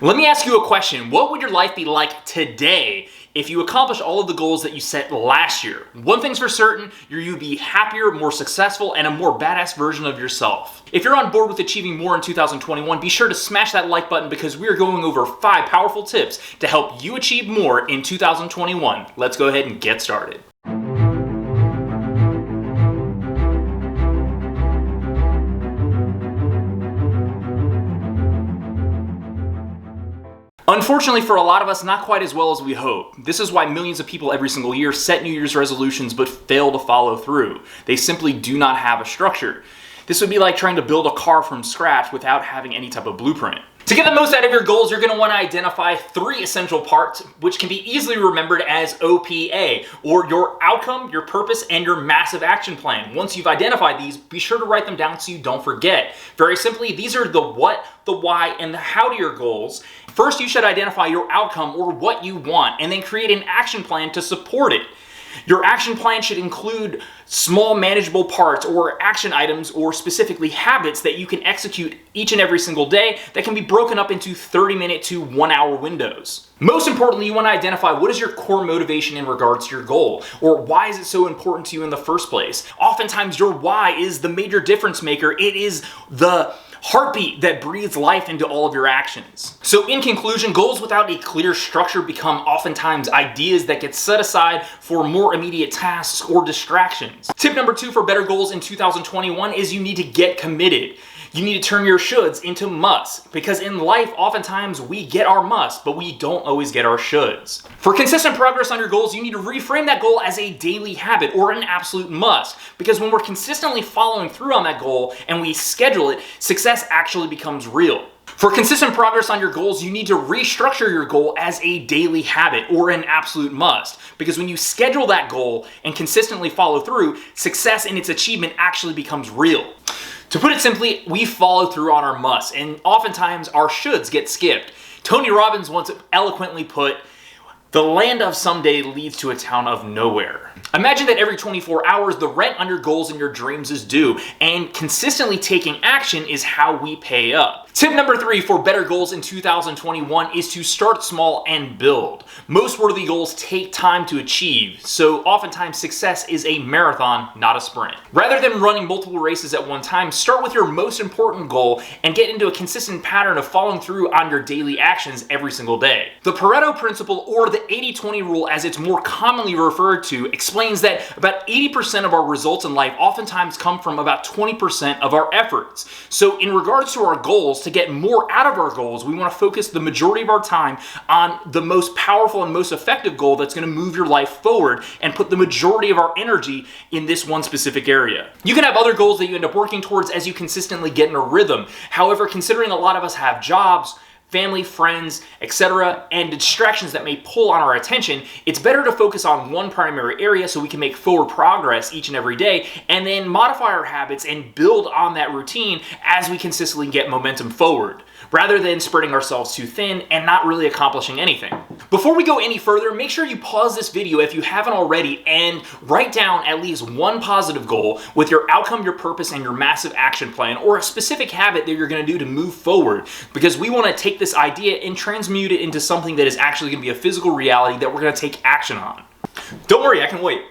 Let me ask you a question. What would your life be like today if you accomplished all of the goals that you set last year? One thing's for certain, you'd be happier, more successful, and a more badass version of yourself. If you're on board with achieving more in 2021, be sure to smash that like button because we are going over 5 powerful tips to help you achieve more in 2021. Let's go ahead and get started. Unfortunately for a lot of us, not quite as well as we hope. This is why millions of people every single year set New Year's resolutions but fail to follow through. They simply do not have a structure. This would be like trying to build a car from scratch without having any type of blueprint. To get the most out of your goals, you're going to want to identify 3 essential parts, which can be easily remembered as OPA, or your outcome, your purpose, and your massive action plan. Once you've identified these, be sure to write them down so you don't forget. Very simply, these are the what, the why, and the how to your goals. First, you should identify your outcome or what you want, and then create an action plan to support it. Your action plan should include small manageable parts or action items or specifically habits that you can execute each and every single day that can be broken up into 30-minute to 1-hour windows. Most importantly, you want to identify what is your core motivation in regards to your goal, or why is it so important to you in the first place. Oftentimes your why is the major difference maker. It is the heartbeat that breathes life into all of your actions. So in conclusion, goals without a clear structure become oftentimes ideas that get set aside for more immediate tasks or distractions. Tip number 2 for better goals in 2021 is you need to get committed. You need to turn your shoulds into musts, because in life, oftentimes we get our musts, but we don't always get our shoulds. For consistent progress on your goals, you need to reframe that goal as a daily habit or an absolute must, because when we're consistently following through on that goal and we schedule it, success actually becomes real. For consistent progress on your goals, you need to restructure your goal as a daily habit or an absolute must, because when you schedule that goal and consistently follow through, success in its achievement actually becomes real. To put it simply, we follow through on our musts, and oftentimes our shoulds get skipped. Tony Robbins once eloquently put, "The land of someday leads to a town of nowhere." Imagine that every 24 hours, the rent on your goals and your dreams is due, and consistently taking action is how we pay up. Tip number 3 for better goals in 2021 is to start small and build. Most worthy goals take time to achieve, so oftentimes success is a marathon, not a sprint. Rather than running multiple races at one time, start with your most important goal and get into a consistent pattern of following through on your daily actions every single day. The Pareto principle, or the 80-20 rule as it's more commonly referred to, explains that about 80% of our results in life oftentimes come from about 20% of our efforts. So in regards to our goals, to get more out of our goals, we want to focus the majority of our time on the most powerful and most effective goal that's going to move your life forward and put the majority of our energy in this one specific area. You can have other goals that you end up working towards as you consistently get in a rhythm. However, considering a lot of us have jobs, family, friends, etc., and distractions that may pull on our attention, it's better to focus on one primary area so we can make forward progress each and every day, and then modify our habits and build on that routine as we consistently get momentum forward, rather than spreading ourselves too thin and not really accomplishing anything. Before we go any further, make sure you pause this video if you haven't already and write down at least one positive goal with your outcome, your purpose, and your massive action plan, or a specific habit that you're going to do to move forward, because we want to take this idea and transmute it into something that is actually going to be a physical reality that we're going to take action on. Don't worry, I can wait.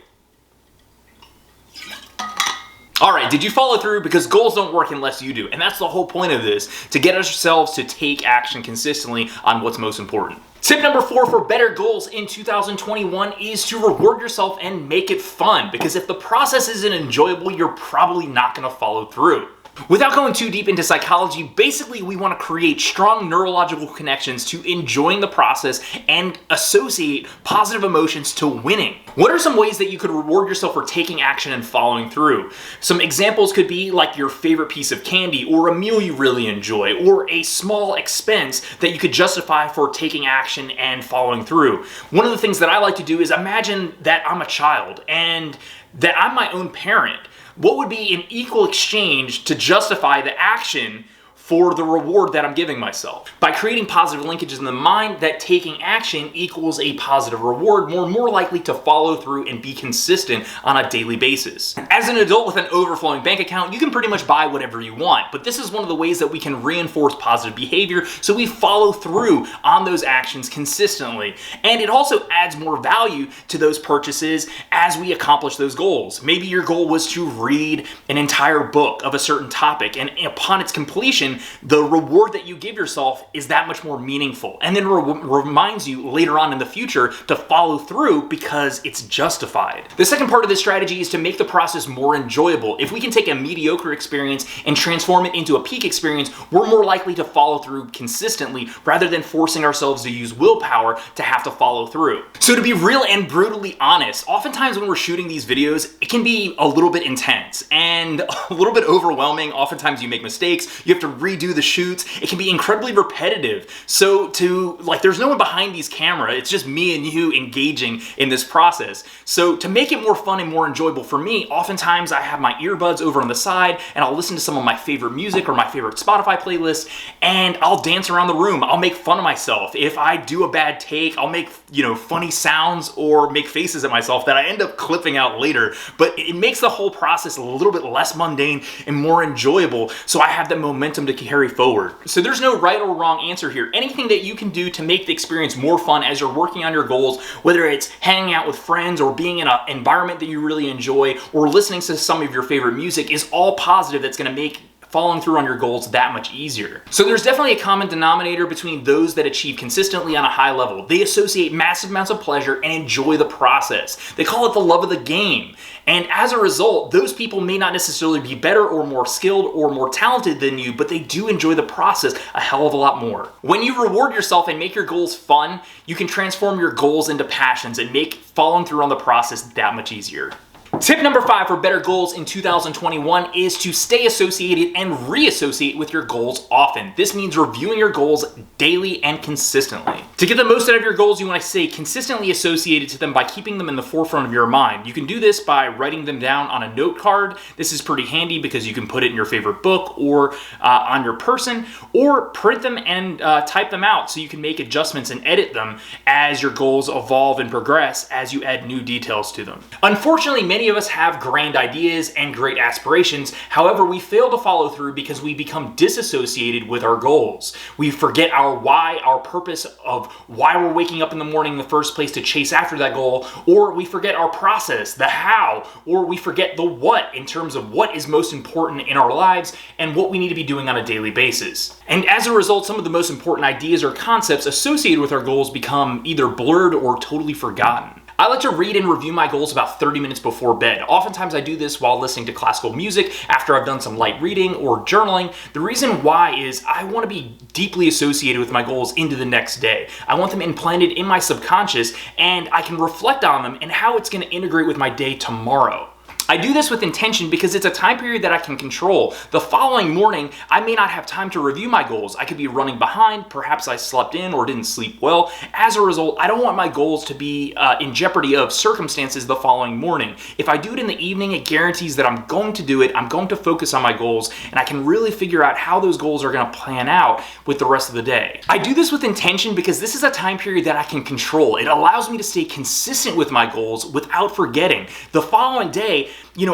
All right, did you follow through? Because goals don't work unless you do. And that's the whole point of this, to get ourselves to take action consistently on what's most important. Tip number 4 for better goals in 2021 is to reward yourself and make it fun. Because if the process isn't enjoyable, you're probably not going to follow through. Without going too deep into psychology, basically we want to create strong neurological connections to enjoying the process and associate positive emotions to winning. What are some ways that you could reward yourself for taking action and following through? Some examples could be like your favorite piece of candy, or a meal you really enjoy, or a small expense that you could justify for taking action and following through. One of the things that I like to do is imagine that I'm a child and that I'm my own parent. What would be an equal exchange to justify the action for the reward that I'm giving myself. By creating positive linkages in the mind that taking action equals a positive reward, we're more likely to follow through and be consistent on a daily basis. As an adult with an overflowing bank account, you can pretty much buy whatever you want, but this is one of the ways that we can reinforce positive behavior so we follow through on those actions consistently. And it also adds more value to those purchases as we accomplish those goals. Maybe your goal was to read an entire book of a certain topic, and upon its completion, the reward that you give yourself is that much more meaningful, and then reminds you later on in the future to follow through because it's justified. The second part of this strategy is to make the process more enjoyable. If we can take a mediocre experience and transform it into a peak experience, we're more likely to follow through consistently rather than forcing ourselves to use willpower to have to follow through. So to be real and brutally honest, oftentimes when we're shooting these videos, it can be a little bit intense and a little bit overwhelming. Oftentimes you make mistakes, you have to redo the shoots, it can be incredibly repetitive. So there's no one behind these cameras, it's just me and you engaging in this process. So to make it more fun and more enjoyable for me, oftentimes I have my earbuds over on the side and I'll listen to some of my favorite music or my favorite Spotify playlist, and I'll dance around the room. I'll make fun of myself. If I do a bad take, I'll make funny sounds or make faces at myself that I end up clipping out later. But it makes the whole process a little bit less mundane and more enjoyable, so I have the momentum to carry forward. So there's no right or wrong answer here. Anything that you can do to make the experience more fun as you're working on your goals, whether it's hanging out with friends or being in an environment that you really enjoy or listening to some of your favorite music, is all positive. That's going to make following through on your goals that much easier. So there's definitely a common denominator between those that achieve consistently on a high level. They associate massive amounts of pleasure and enjoy the process. They call it the love of the game. And as a result, those people may not necessarily be better or more skilled or more talented than you, but they do enjoy the process a hell of a lot more. When you reward yourself and make your goals fun, you can transform your goals into passions and make following through on the process that much easier. Tip number 5 for better goals in 2021 is to stay associated and reassociate with your goals often. This means reviewing your goals daily and consistently. To get the most out of your goals, you want to stay consistently associated to them by keeping them in the forefront of your mind. You can do this by writing them down on a note card. This is pretty handy because you can put it in your favorite book or on your person, or print them and type them out so you can make adjustments and edit them as your goals evolve and progress as you add new details to them. Unfortunately, many of us have grand ideas and great aspirations. However, we fail to follow through because we become disassociated with our goals. We forget our why, our purpose of why we're waking up in the morning in the first place to chase after that goal, or we forget our process, the how, or we forget the what in terms of what is most important in our lives and what we need to be doing on a daily basis. And as a result, some of the most important ideas or concepts associated with our goals become either blurred or totally forgotten. I like to read and review my goals about 30 minutes before bed. Oftentimes I do this while listening to classical music after I've done some light reading or journaling. The reason why is I want to be deeply associated with my goals into the next day. I want them implanted in my subconscious, and I can reflect on them and how it's going to integrate with my day tomorrow. I do this with intention because it's a time period that I can control. The following morning, I may not have time to review my goals. I could be running behind, perhaps I slept in or didn't sleep well. As a result, I don't want my goals to be in jeopardy of circumstances the following morning. If I do it in the evening, it guarantees that I'm going to do it, I'm going to focus on my goals, and I can really figure out how those goals are going to plan out with the rest of the day. I do this with intention because this is a time period that I can control. It allows me to stay consistent with my goals without forgetting. The following day,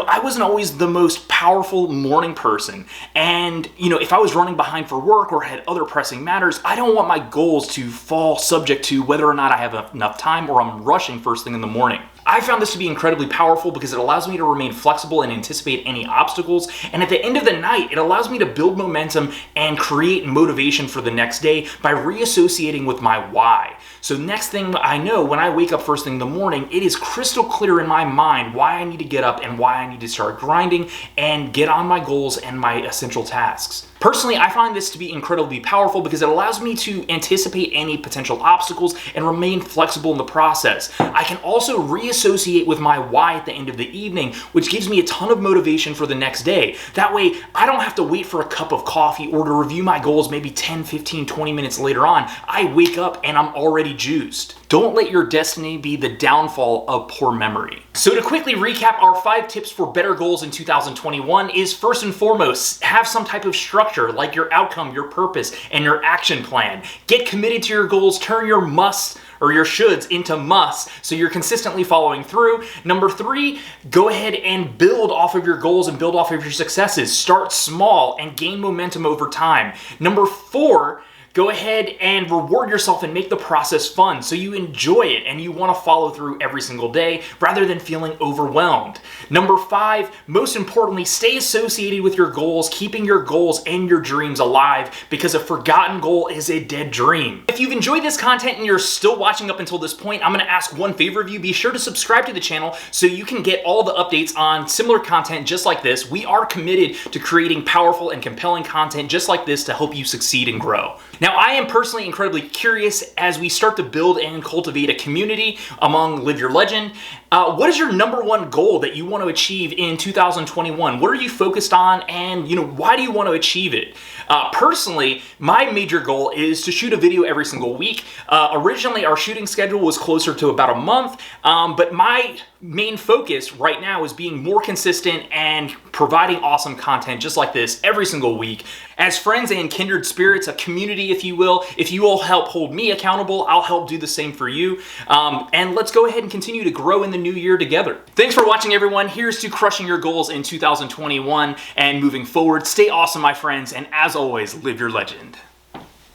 I wasn't always the most powerful morning person. And, if I was running behind for work or had other pressing matters, I don't want my goals to fall subject to whether or not I have enough time or I'm rushing first thing in the morning. I found this to be incredibly powerful because it allows me to remain flexible and anticipate any obstacles. And at the end of the night, it allows me to build momentum and create motivation for the next day by reassociating with my why. So next thing I know, when I wake up first thing in the morning, it is crystal clear in my mind why I need to get up and why I need to start grinding and get on my goals and my essential tasks. Personally, I find this to be incredibly powerful because it allows me to anticipate any potential obstacles and remain flexible in the process. I can also reassociate with my why at the end of the evening, which gives me a ton of motivation for the next day. That way, I don't have to wait for a cup of coffee or to review my goals maybe 10, 15, 20 minutes later on. I wake up and I'm already juiced. Don't let your destiny be the downfall of poor memory. So to quickly recap, our 5 tips for better goals in 2021 is, first and foremost, have some type of structure structure, like your outcome, your purpose, and your action plan. Get committed to your goals. Turn your musts or your shoulds into musts so you're consistently following through. Number 3, go ahead and build off of your goals and build off of your successes. Start small and gain momentum over time. Number 4, go ahead and reward yourself and make the process fun so you enjoy it and you want to follow through every single day rather than feeling overwhelmed. Number 5, most importantly, stay associated with your goals, keeping your goals and your dreams alive, because a forgotten goal is a dead dream. If you've enjoyed this content and you're still watching up until this point, I'm going to ask one favor of you. Be sure to subscribe to the channel so you can get all the updates on similar content just like this. We are committed to creating powerful and compelling content just like this to help you succeed and grow. Now, I am personally incredibly curious as we start to build and cultivate a community among Live Your Legend. What is your number one goal that you want to achieve in 2021? What are you focused on, and why do you want to achieve it? Personally, my major goal is to shoot a video every single week. Originally, our shooting schedule was closer to about a month, but my main focus right now is being more consistent and providing awesome content just like this every single week. As friends and kindred spirits, a community, if you will, if you all help hold me accountable, I'll help do the same for you. And let's go ahead and continue to grow in the new year together. Thanks for watching, everyone. Here's to crushing your goals in 2021 and moving forward. Stay awesome, my friends, and as always, live your legend.